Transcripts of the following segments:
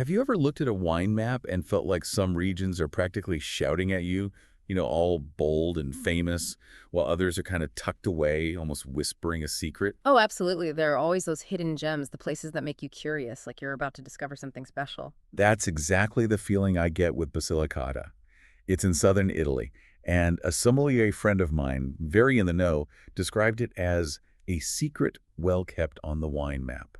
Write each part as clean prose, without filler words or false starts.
Have you ever looked at a wine map and felt like some regions are practically shouting at you, all bold and famous, while others are kind of tucked away, almost whispering a secret? Oh, absolutely. There are always those hidden gems, the places that make you curious, like you're about to discover something special. That's exactly the feeling I get with Basilicata. It's in southern Italy, and a sommelier friend of mine, very in the know, described it as a secret well kept on the wine map.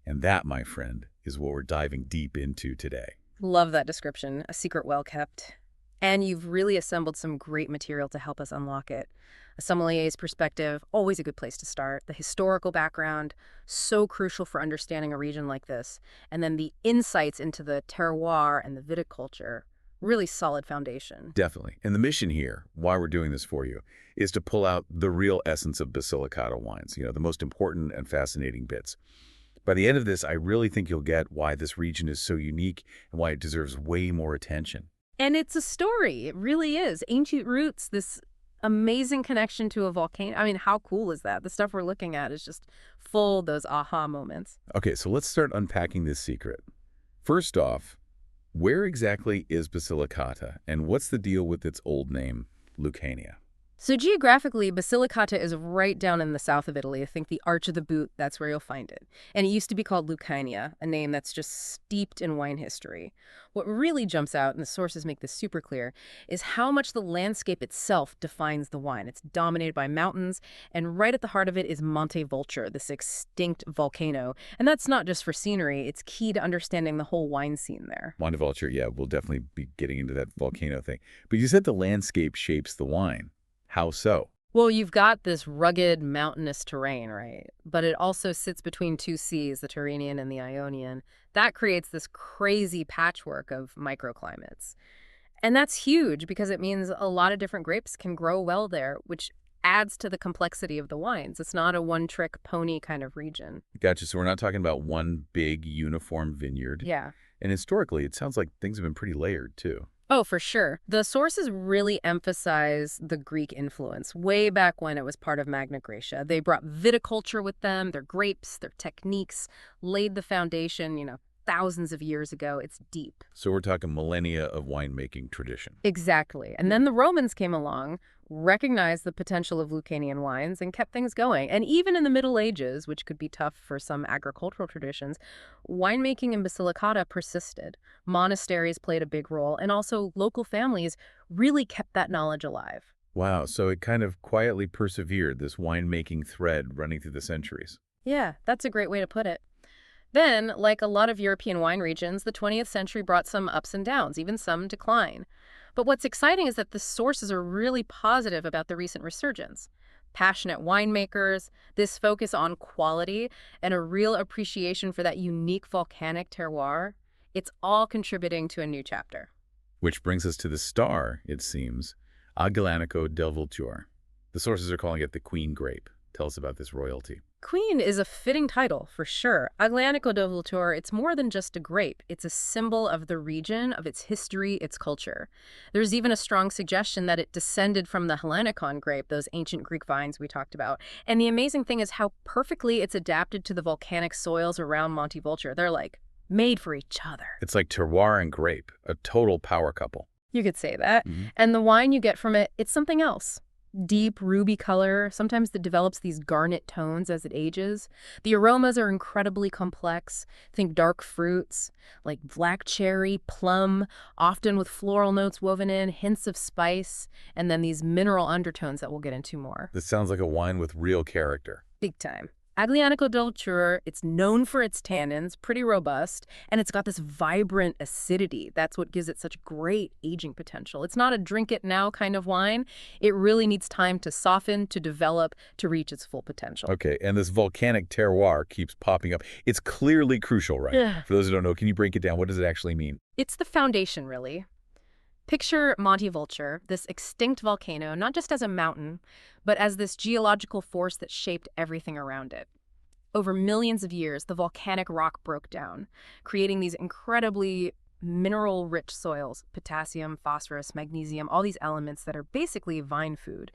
And that, my friend, is what we're diving deep into today. Love that description, a secret well kept. And you've really assembled some great material to help us unlock it. A sommelier's perspective, always a good place to start. The historical background, so crucial for understanding a region like this. And then the insights into the terroir and the viticulture, really solid foundation. Definitely. And the mission here, why we're doing this for you, is to pull out the real essence of Basilicata wines, the most important and fascinating bits. By the end of this, I really think you'll get why this region is so unique and why it deserves way more attention. And it's a story. It really is. Ancient roots, this amazing connection to a volcano. I mean, how cool is that? The stuff we're looking at is just full of those aha moments. Okay, so let's start unpacking this secret. First off, where exactly is Basilicata, and what's the deal with its old name, Lucania? So geographically, Basilicata is right down in the south of Italy. I think the Arch of the Boot, that's where you'll find it. And it used to be called Lucania, a name that's just steeped in wine history. What really jumps out, and the sources make this super clear, is how much the landscape itself defines the wine. It's dominated by mountains, and right at the heart of it is Monte Vulture, this extinct volcano. And that's not just for scenery, it's key to understanding the whole wine scene there. Montevulture, yeah, we'll definitely be getting into that volcano thing. But you said the landscape shapes the wine. How so? Well, you've got this rugged, mountainous terrain, right? But it also sits between two seas, the Tyrrhenian and the Ionian. That creates this crazy patchwork of microclimates. And that's huge because it means a lot of different grapes can grow well there, which adds to the complexity of the wines. It's not a one-trick pony kind of region. Gotcha. So we're not talking about one big uniform vineyard. Yeah. And historically, it sounds like things have been pretty layered, too. Oh, for sure. The sources really emphasize the Greek influence way back when it was part of Magna Graecia. They brought viticulture with them, their grapes, their techniques, laid the foundation, thousands of years ago. It's deep. So we're talking millennia of winemaking tradition. Exactly. And then the Romans came along, recognized the potential of Lucanian wines, and kept things going. And even in the Middle Ages, which could be tough for some agricultural traditions, winemaking in Basilicata persisted. Monasteries played a big role, and also local families really kept that knowledge alive. Wow, so it kind of quietly persevered, this winemaking thread running through the centuries. Yeah, that's a great way to put it. Then, like a lot of European wine regions, the 20th century brought some ups and downs, even some decline. But what's exciting is that the sources are really positive about the recent resurgence. Passionate winemakers, this focus on quality, and a real appreciation for that unique volcanic terroir, it's all contributing to a new chapter. Which brings us to the star, it seems, Aglianico del Vulture. The sources are calling it the queen grape. Tell us about this royalty. Queen is a fitting title, for sure. Aglianico del Vulture, it's more than just a grape. It's a symbol of the region, of its history, its culture. There's even a strong suggestion that it descended from the Hellenicon grape, those ancient Greek vines we talked about. And the amazing thing is how perfectly it's adapted to the volcanic soils around Monte Vulture. They're like made for each other. It's like terroir and grape, a total power couple. You could say that. And the wine you get from it, it's something else. Deep ruby color, sometimes that develops these garnet tones as it ages. The aromas are incredibly complex. Think dark fruits, like black cherry, plum, often with floral notes woven in, hints of spice, and then these mineral undertones that we'll get into more. This sounds like a wine with real character. Big time. Aglianico del Vulture, it's known for its tannins, pretty robust, and it's got this vibrant acidity. That's what gives it such great aging potential. It's not a drink it now kind of wine. It really needs time to soften, to develop, to reach its full potential. Okay, and this volcanic terroir keeps popping up. It's clearly crucial, right? Yeah. For those who don't know, can you break it down? What does it actually mean? It's the foundation, really. Picture Monte Vulture, this extinct volcano, not just as a mountain, but as this geological force that shaped everything around it. Over millions of years, the volcanic rock broke down, creating these incredibly mineral-rich soils, potassium, phosphorus, magnesium, all these elements that are basically vine food.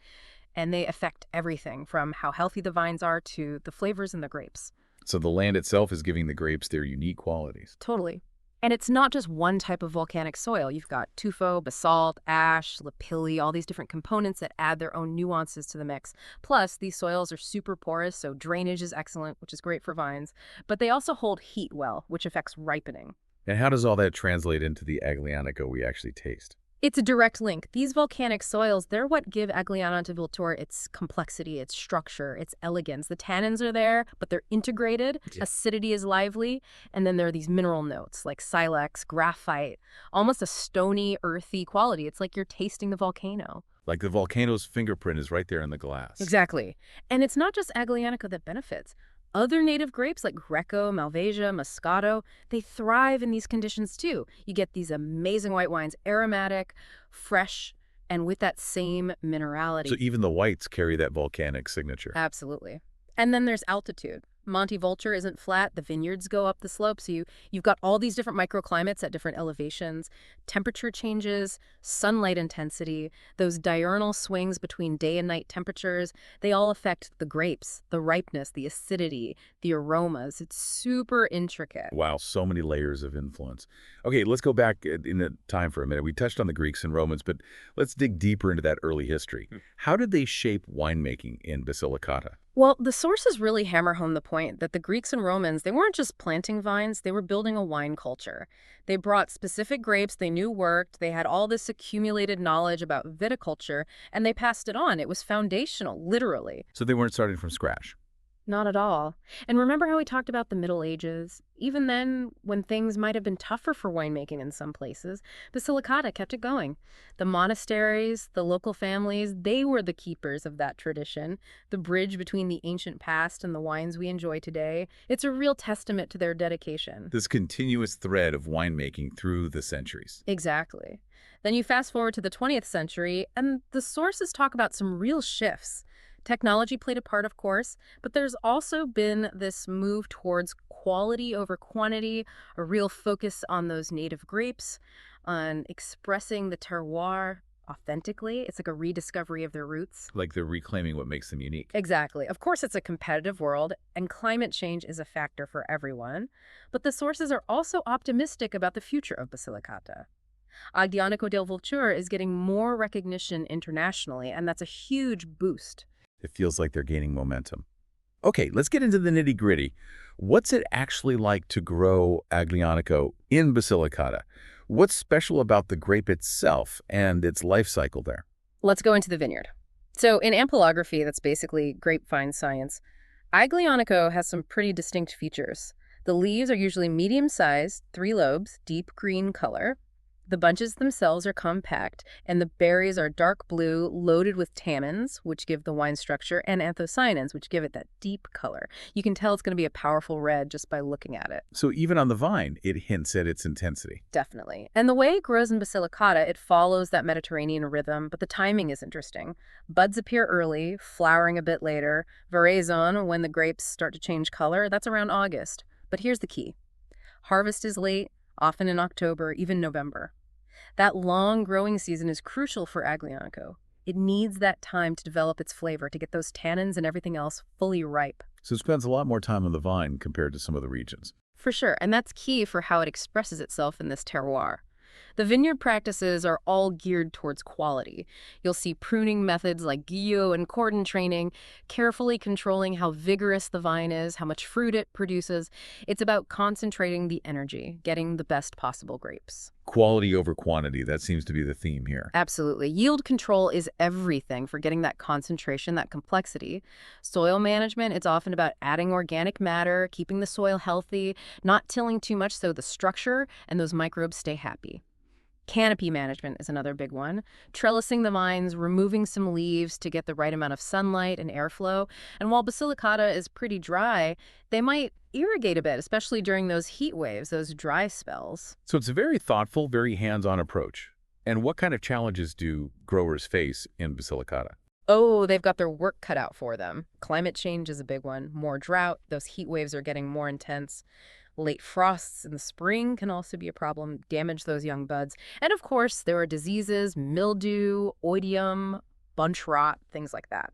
And they affect everything from how healthy the vines are to the flavors in the grapes. So the land itself is giving the grapes their unique qualities. Totally. And it's not just one type of volcanic soil. You've got tufo, basalt, ash, lapilli, all these different components that add their own nuances to the mix. Plus, these soils are super porous, so drainage is excellent, which is great for vines. But they also hold heat well, which affects ripening. And how does all that translate into the Aglianico we actually taste? It's a direct link. These volcanic soils, they're what give Agliana Vultur its complexity, its structure, its elegance. The tannins are there, but they're integrated. Yeah. Acidity is lively. And then there are these mineral notes like silex, graphite, almost a stony, earthy quality. It's like you're tasting the volcano. Like the volcano's fingerprint is right there in the glass. Exactly. And it's not just Aglianico that benefits. Other native grapes like Greco, Malvasia, Moscato, they thrive in these conditions too. You get these amazing white wines, aromatic, fresh, and with that same minerality. So even the whites carry that volcanic signature. Absolutely. And then there's altitude. Monte Vulture isn't flat. The vineyards go up the slope. So you've got all these different microclimates at different elevations, temperature changes, sunlight intensity, those diurnal swings between day and night temperatures. They all affect the grapes, the ripeness, the acidity, the aromas. It's super intricate. Wow, so many layers of influence. Okay, let's go back in the time for a minute. We touched on the Greeks and Romans, but let's dig deeper into that early history. How did they shape winemaking in Basilicata? Well, the sources really hammer home the point that the Greeks and Romans, they weren't just planting vines, they were building a wine culture. They brought specific grapes they knew worked, they had all this accumulated knowledge about viticulture, and they passed it on. It was foundational, literally. So they weren't starting from scratch. Not at all. And remember how we talked about the Middle Ages? Even then, when things might have been tougher for winemaking in some places, Basilicata kept it going. The monasteries, the local families, they were the keepers of that tradition, the bridge between the ancient past and the wines we enjoy today. It's a real testament to their dedication. This continuous thread of winemaking through the centuries. Exactly. Then you fast forward to the 20th century, and the sources talk about some real shifts. Technology played a part, of course, but there's also been this move towards quality over quantity, a real focus on those native grapes, on expressing the terroir authentically. It's like a rediscovery of their roots. Like they're reclaiming what makes them unique. Exactly. Of course, it's a competitive world, and climate change is a factor for everyone, but the sources are also optimistic about the future of Basilicata. Aglianico del Vulture is getting more recognition internationally, and that's a huge boost. It feels like they're gaining momentum. Okay, let's get into the nitty-gritty. What's it actually like to grow Aglianico in Basilicata? What's special about the grape itself and its life cycle there? Let's go into the vineyard. So in ampelography, that's basically grapevine science, Aglianico has some pretty distinct features. The leaves are usually medium-sized, 3 lobes, deep green color. The bunches themselves are compact, and the berries are dark blue, loaded with tannins, which give the wine structure, and anthocyanins, which give it that deep color. You can tell it's going to be a powerful red just by looking at it. So even on the vine, it hints at its intensity. Definitely. And the way it grows in Basilicata, it follows that Mediterranean rhythm, but the timing is interesting. Buds appear early, flowering a bit later. Veraison, when the grapes start to change color, that's around August. But here's the key. Harvest is late, often in October, even November. That long growing season is crucial for Aglianico. It needs that time to develop its flavor, to get those tannins and everything else fully ripe. So it spends a lot more time on the vine compared to some of the regions. For sure, and that's key for how it expresses itself in this terroir. The vineyard practices are all geared towards quality. You'll see pruning methods like guillot and cordon training, carefully controlling how vigorous the vine is, how much fruit it produces. It's about concentrating the energy, getting the best possible grapes. Quality over quantity, that seems to be the theme here. Absolutely. Yield control is everything for getting that concentration, that complexity. Soil management, it's often about adding organic matter, keeping the soil healthy, not tilling too much so the structure and those microbes stay happy. Canopy management is another big one. Trellising the vines, removing some leaves to get the right amount of sunlight and airflow. And while Basilicata is pretty dry, they might irrigate a bit, especially during those heat waves, those dry spells. So it's a very thoughtful, very hands-on approach. And what kind of challenges do growers face in Basilicata? Oh, they've got their work cut out for them. Climate change is a big one. More drought, those heat waves are getting more intense. Late frosts in the spring can also be a problem, damage those young buds. And of course, there are diseases, mildew, oidium, bunch rot, things like that.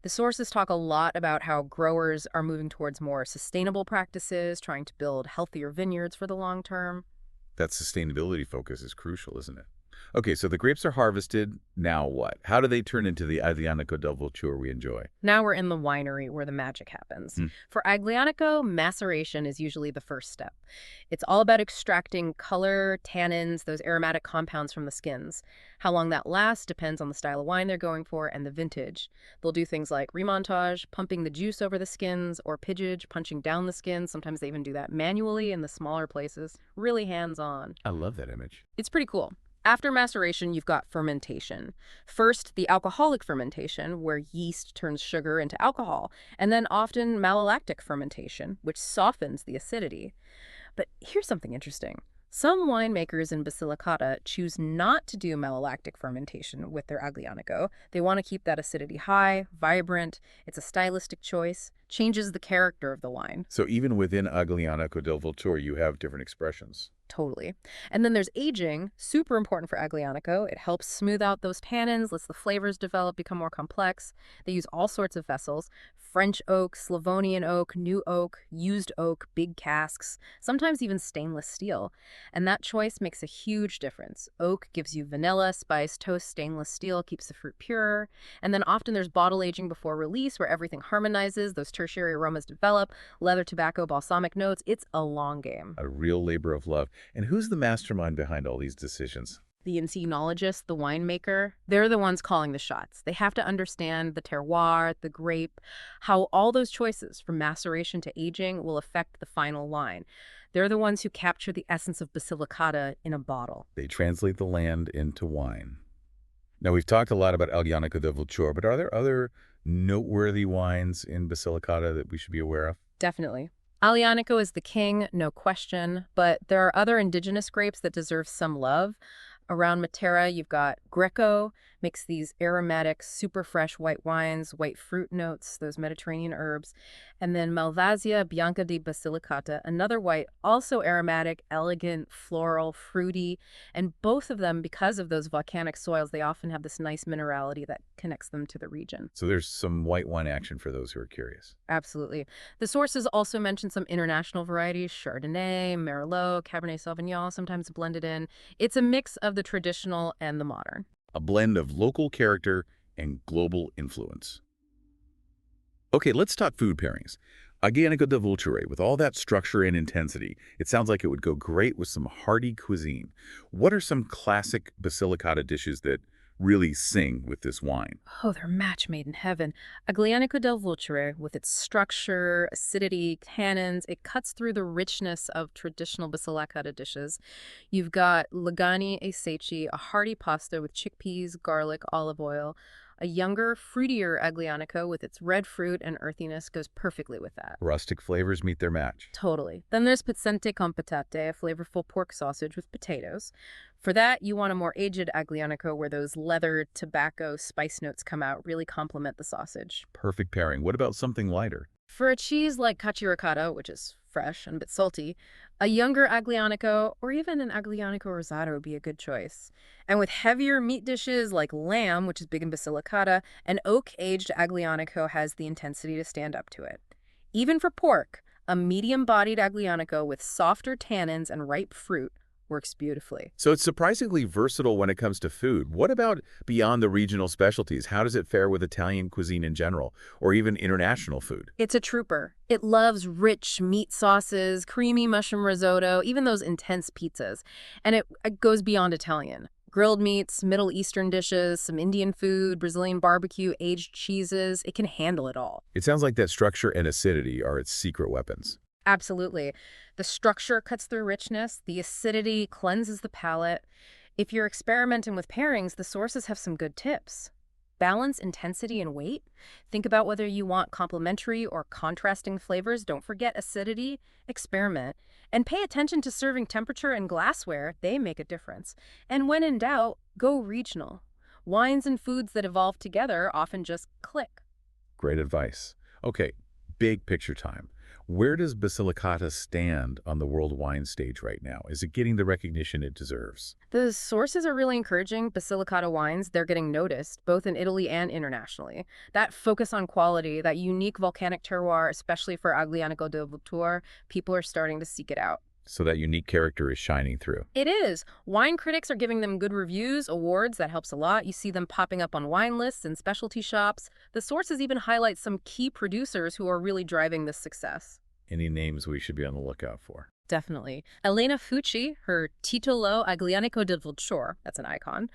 The sources talk a lot about how growers are moving towards more sustainable practices, trying to build healthier vineyards for the long term. That sustainability focus is crucial, isn't it? Okay, so the grapes are harvested. Now what? How do they turn into the Aglianico del Vulture we enjoy? Now we're in the winery where the magic happens. Hmm. For Aglianico, maceration is usually the first step. It's all about extracting color, tannins, those aromatic compounds from the skins. How long that lasts depends on the style of wine they're going for and the vintage. They'll do things like remontage, pumping the juice over the skins, or pidgeage, punching down the skins. Sometimes they even do that manually in the smaller places. Really hands-on. I love that image. It's pretty cool. After maceration, you've got fermentation. First, the alcoholic fermentation, where yeast turns sugar into alcohol, and then often malolactic fermentation, which softens the acidity. But here's something interesting. Some winemakers in Basilicata choose not to do malolactic fermentation with their Aglianico. They want to keep that acidity high, vibrant. It's a stylistic choice, changes the character of the wine. So even within Aglianico del Vulture, you have different expressions. Totally. And then there's aging, super important for Aglianico. It helps smooth out those tannins, lets the flavors develop, become more complex. They use all sorts of vessels: French oak, Slavonian oak, new oak, used oak, big casks, sometimes even stainless steel. And that choice makes a huge difference. Oak gives you vanilla, spice, toast; stainless steel keeps the fruit purer. And then often there's bottle aging before release where everything harmonizes, those tertiary aromas develop, leather, tobacco, balsamic notes. It's a long game. A real labor of love. And who's the mastermind behind all these decisions? The enologist, the winemaker, they're the ones calling the shots. They have to understand the terroir, the grape, how all those choices from maceration to aging will affect the final wine. They're the ones who capture the essence of Basilicata in a bottle. They translate the land into wine. Now, we've talked a lot about Aglianico del Vulture, but are there other noteworthy wines in Basilicata that we should be aware of? Definitely. Aglianico is the king, no question, but there are other indigenous grapes that deserve some love. Around Matera, you've got Greco, makes these aromatic, super fresh white wines, white fruit notes, those Mediterranean herbs. And then Malvasia Bianca di Basilicata, another white, also aromatic, elegant, floral, fruity. And both of them, because of those volcanic soils, they often have this nice minerality that connects them to the region. So there's some white wine action for those who are curious. Absolutely. The sources also mention some international varieties: Chardonnay, Merlot, Cabernet Sauvignon, sometimes blended in. It's a mix of the traditional and the modern. A blend of local character and global influence. Okay, let's talk food pairings. Aglianico del Vulture, with all that structure and intensity, it sounds like it would go great with some hearty cuisine. What are some classic Basilicata dishes that really sing with this wine? Oh, they're a match made in heaven. Aglianico del Vulture, with its structure, acidity, tannins, it cuts through the richness of traditional Basilicata dishes. You've got Lagani e Ceci, a hearty pasta with chickpeas, garlic, olive oil. A younger, fruitier Aglianico with its red fruit and earthiness goes perfectly with that. Rustic flavors meet their match. Totally. Then there's pezzente con patate, a flavorful pork sausage with potatoes. For that, you want a more aged Aglianico where those leather, tobacco, spice notes come out, really complement the sausage. Perfect pairing. What about something lighter? For a cheese like cacio e ricotta, which is fresh and a bit salty, a younger Aglianico or even an Aglianico Rosado would be a good choice. And with heavier meat dishes like lamb, which is big in Basilicata, an oak-aged Aglianico has the intensity to stand up to it. Even for pork, a medium-bodied Aglianico with softer tannins and ripe fruit works beautifully. So it's surprisingly versatile when it comes to food. What about beyond the regional specialties? How does it fare with Italian cuisine in general, or even international food? It's a trooper. It loves rich meat sauces, creamy mushroom risotto, even those intense pizzas. And it goes beyond Italian. Grilled meats, Middle Eastern dishes, some Indian food, Brazilian barbecue, aged cheeses. It can handle it all. It sounds like that structure and acidity are its secret weapons. Absolutely. The structure cuts through richness, the acidity cleanses the palate. If you're experimenting with pairings, the sources have some good tips. Balance intensity and weight. Think about whether you want complementary or contrasting flavors. Don't forget acidity. Experiment. And pay attention to serving temperature and glassware. They make a difference. And when in doubt, go regional. Wines and foods that evolve together often just click. Great advice. Okay, big picture time. Where does Basilicata stand on the world wine stage right now? Is it getting the recognition it deserves? The sources are really encouraging Basilicata wines. They're getting noticed, both in Italy and internationally. That focus on quality, that unique volcanic terroir, especially for Aglianico del Vulture, people are starting to seek it out. So that unique character is shining through. It is. Wine critics are giving them good reviews, awards. That helps a lot. You see them popping up on wine lists and specialty shops. The sources even highlight some key producers who are really driving this success. Any names we should be on the lookout for? Definitely. Elena Fucci, her Titolo Aglianico del Vulture, that's an icon.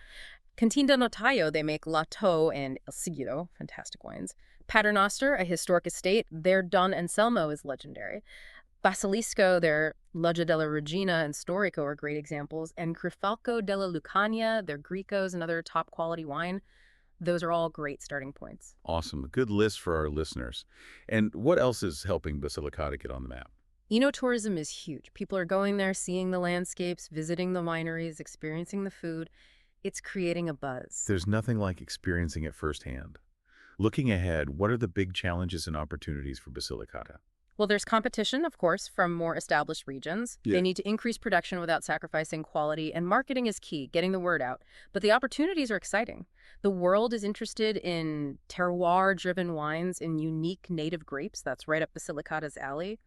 Cantin del Notaio, they make Lateau and El Sigillo, fantastic wines. Paternoster, a historic estate, their Don Anselmo is legendary. Basilisco, their Loggia della Regina and Storico are great examples. And Crifalco della Lucania, their Gricos, another top quality wine. Those are all great starting points. Awesome. A good list for our listeners. And what else is helping Basilicata get on the map? Enotourism is huge. People are going there, seeing the landscapes, visiting the wineries, experiencing the food. It's creating a buzz. There's nothing like experiencing it firsthand. Looking ahead, what are the big challenges and opportunities for Basilicata? Well, there's competition, of course, from more established regions. Yeah. They need to increase production without sacrificing quality, and marketing is key, getting the word out. But the opportunities are exciting. The world is interested in terroir-driven wines in unique native grapes. That's right up Basilicata's alley.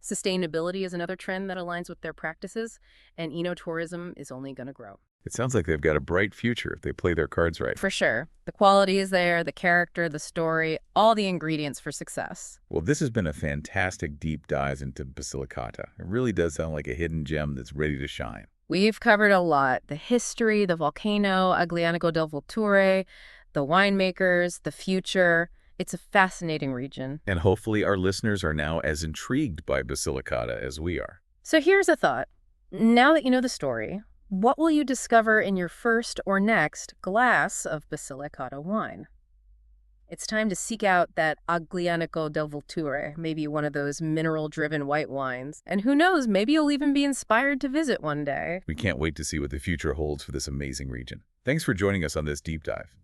Sustainability is another trend that aligns with their practices, and enotourism is only going to grow. It sounds like they've got a bright future if they play their cards right. For sure. The quality is there, the character, the story, all the ingredients for success. Well, this has been a fantastic deep dive into Basilicata. It really does sound like a hidden gem that's ready to shine. We've covered a lot. The history, the volcano, Aglianico del Vulture, the winemakers, the future. It's a fascinating region. And hopefully our listeners are now as intrigued by Basilicata as we are. So here's a thought. Now that you know the story, what will you discover in your first or next glass of Basilicata wine? It's time to seek out that Aglianico del Vulture, maybe one of those mineral-driven white wines. And who knows, maybe you'll even be inspired to visit one day. We can't wait to see what the future holds for this amazing region. Thanks for joining us on this deep dive.